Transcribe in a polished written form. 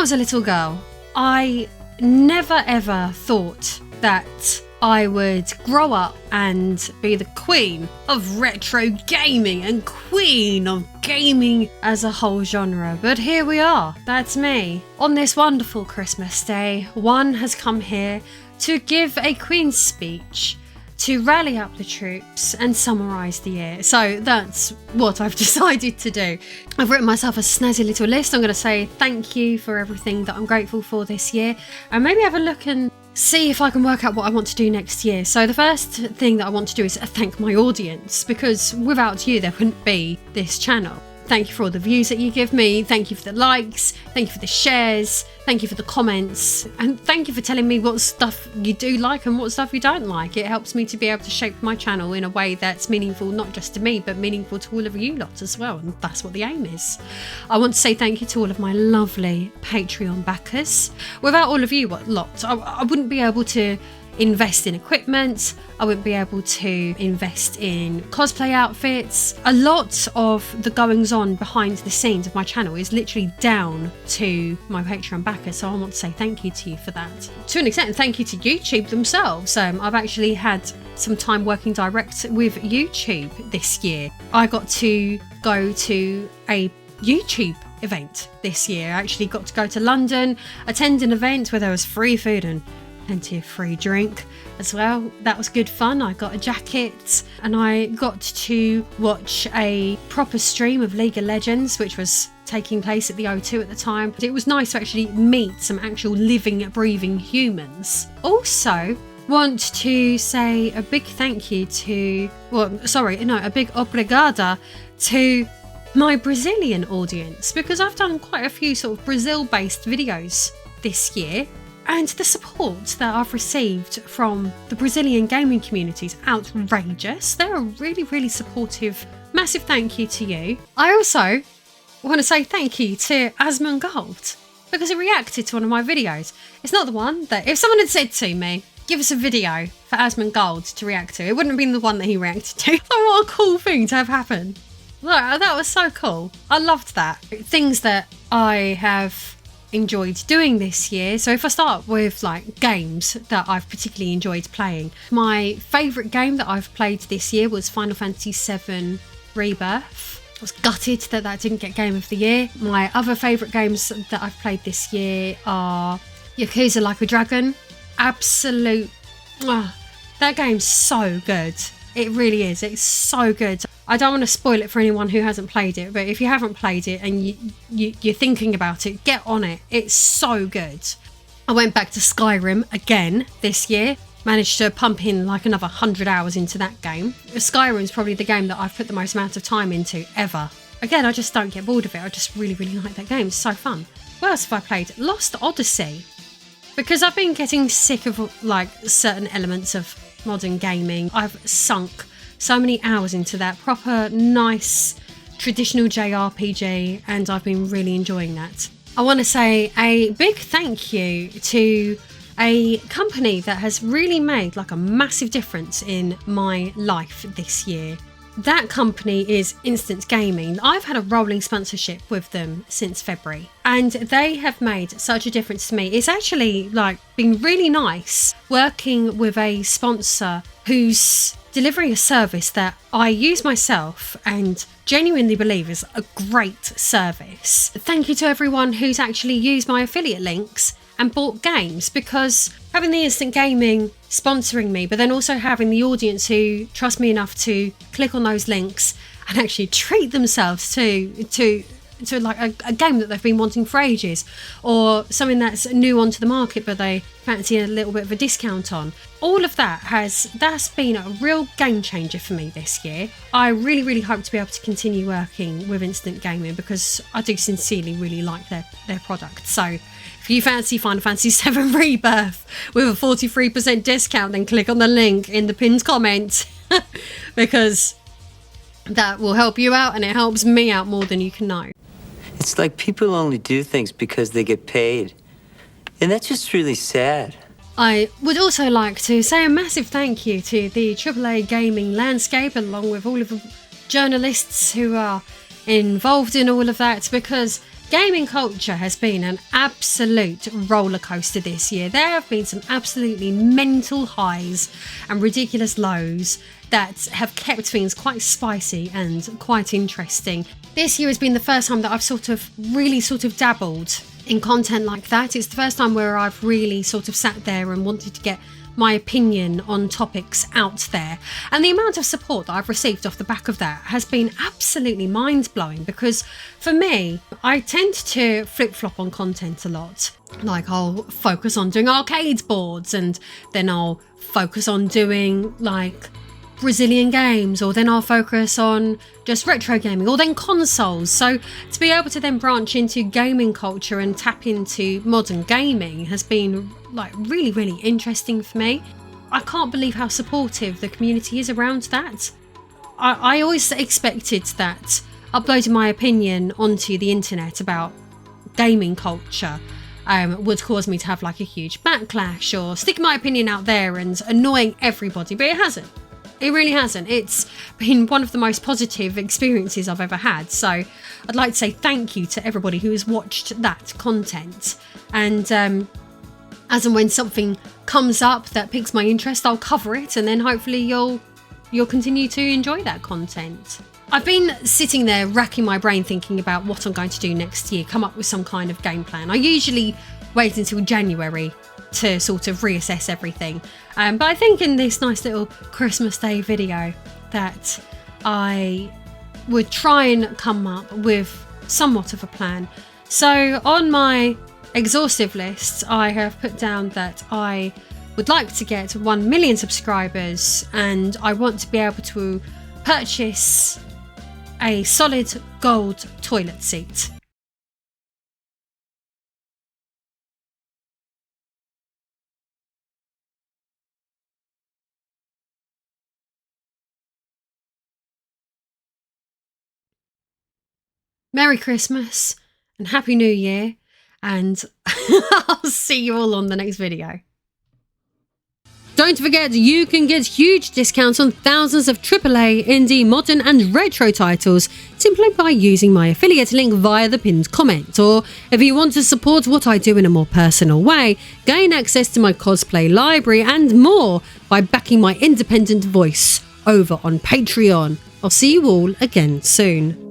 was a little girl, I never ever thought that I would grow up and be the queen of retro gaming and queen of gaming as a whole genre. But here we are, that's me. On this wonderful Christmas day, one has come here to give a queen's speech, to rally up the troops and summarise the year. So that's what I've decided to do. I've written myself a snazzy little list. I'm going to say thank you for everything that I'm grateful for this year, and maybe have a look and see if I can work out what I want to do next year. So the first thing that I want to do is thank my audience, because without you there wouldn't be this channel. Thank you for all the views that you give me. Thank you for the likes. Thank you for the shares. Thank you for the comments. And thank you for telling me what stuff you do like and what stuff you don't like. It helps me to be able to shape my channel in a way that's meaningful, not just to me, but meaningful to all of you lot as well. And that's what the aim is. I want to say thank you to all of my lovely Patreon backers. Without all of you lot, I wouldn't be able to invest in equipment. I wouldn't be able to invest in cosplay outfits. A lot of the goings on behind the scenes of my channel is literally down to my Patreon backers, so I want to say thank you to you for that. To an extent, thank you to YouTube themselves. I've actually had some time working direct with YouTube this year. I got to go to a YouTube event this year. I actually got to go to London, attend an event where there was free food and plenty of free drink as well. That was good fun. I got a jacket and I got to watch a proper stream of League of Legends, which was taking place at the O2 at the time. It was nice to actually meet some actual living, breathing humans. Also, want to say a big thank you to, a big obrigada to my Brazilian audience, because I've done quite a few sort of Brazil-based videos this year. And the support that I've received from the Brazilian gaming community is outrageous. They're really, really supportive. Massive thank you to you. I also want to say thank you to Asmongold, because he reacted to one of my videos. It's not the one that, if someone had said to me, give us a video for Asmongold to react to, it wouldn't have been the one that he reacted to. Oh, what a cool thing to have happened. Look, that was so cool. I loved that. Things that I have enjoyed doing this year. So if I start with like games that I've particularly enjoyed playing, my favourite game that I've played this year was Final Fantasy VII Rebirth. I was gutted that didn't get Game of the Year. My other favourite games that I've played this year are Yakuza Like a Dragon. Absolute, that game's so good. It really is. It's so good. I don't want to spoil it for anyone who hasn't played it, but if you haven't played it and you're thinking about it, get on it. It's so good. I went back to Skyrim again this year. Managed to pump in like another 100 hours into that game. Skyrim's probably the game that I've put the most amount of time into ever. Again, I just don't get bored of it. I just really, really like that game. It's so fun. What else have I played? Lost Odyssey. Because I've been getting sick of like certain elements of modern gaming. I've sunk so many hours into that proper, nice, traditional JRPG, and I've been really enjoying that. I want to say a big thank you to a company that has really made like a massive difference in my life this year. That company is Instant Gaming. I've had a rolling sponsorship with them since February, and they have made such a difference to me. It's actually like been really nice working with a sponsor who's delivering a service that I use myself and genuinely believe is a great service. Thank you to everyone who's actually used my affiliate links and bought games, because having the Instant Gaming sponsoring me, but then also having the audience who trust me enough to click on those links and actually treat themselves to like a game that they've been wanting for ages, or something that's new onto the market but they fancy a little bit of a discount on. All of that's been a real game changer for me this year. I really, really hope to be able to continue working with Instant Gaming, because I do sincerely really like their product. So if you fancy Final Fantasy VII Rebirth with a 43% discount, then click on the link in the pinned comment because that will help you out and it helps me out more than you can know. It's like people only do things because they get paid. And that's just really sad. I would also like to say a massive thank you to the AAA gaming landscape, along with all of the journalists who are involved in all of that, because Gaming culture has been an absolute roller coaster this year. There have been some absolutely mental highs and ridiculous lows that have kept things quite spicy and quite interesting. This year has been the first time that I've really dabbled in content like that. It's the first time where I've really sat there and wanted to get my opinion on topics out there, and the amount of support that I've received off the back of that has been absolutely mind-blowing, because for me, I tend to flip-flop on content a lot. Like, I'll focus on doing arcade boards, and then I'll focus on doing like Brazilian games, or then I'll focus on just retro gaming, or then consoles. So to be able to then branch into gaming culture and tap into modern gaming has been like really, really interesting for me. I can't believe how supportive the community is around that. I always expected that uploading my opinion onto the internet about gaming culture would cause me to have like a huge backlash, or stick my opinion out there and annoying everybody, but it hasn't. It really hasn't. It's been one of the most positive experiences I've ever had. So I'd like to say thank you to everybody who has watched that content. And as and when something comes up that piques my interest, I'll cover it, and then hopefully you'll continue to enjoy that content. I've been sitting there racking my brain thinking about what I'm going to do next year, come up with some kind of game plan. I usually wait until January to reassess everything. But I think in this nice little Christmas Day video that I would try and come up with somewhat of a plan. So on my exhaustive list, I have put down that I would like to get 1 million subscribers, and I want to be able to purchase a solid gold toilet seat. Merry Christmas and Happy New Year, and I'll see you all on the next video. Don't forget, you can get huge discounts on thousands of AAA, indie, modern and retro titles simply by using my affiliate link via the pinned comment. Or if you want to support what I do in a more personal way, gain access to my cosplay library and more by backing my independent voice over on Patreon. I'll see you all again soon.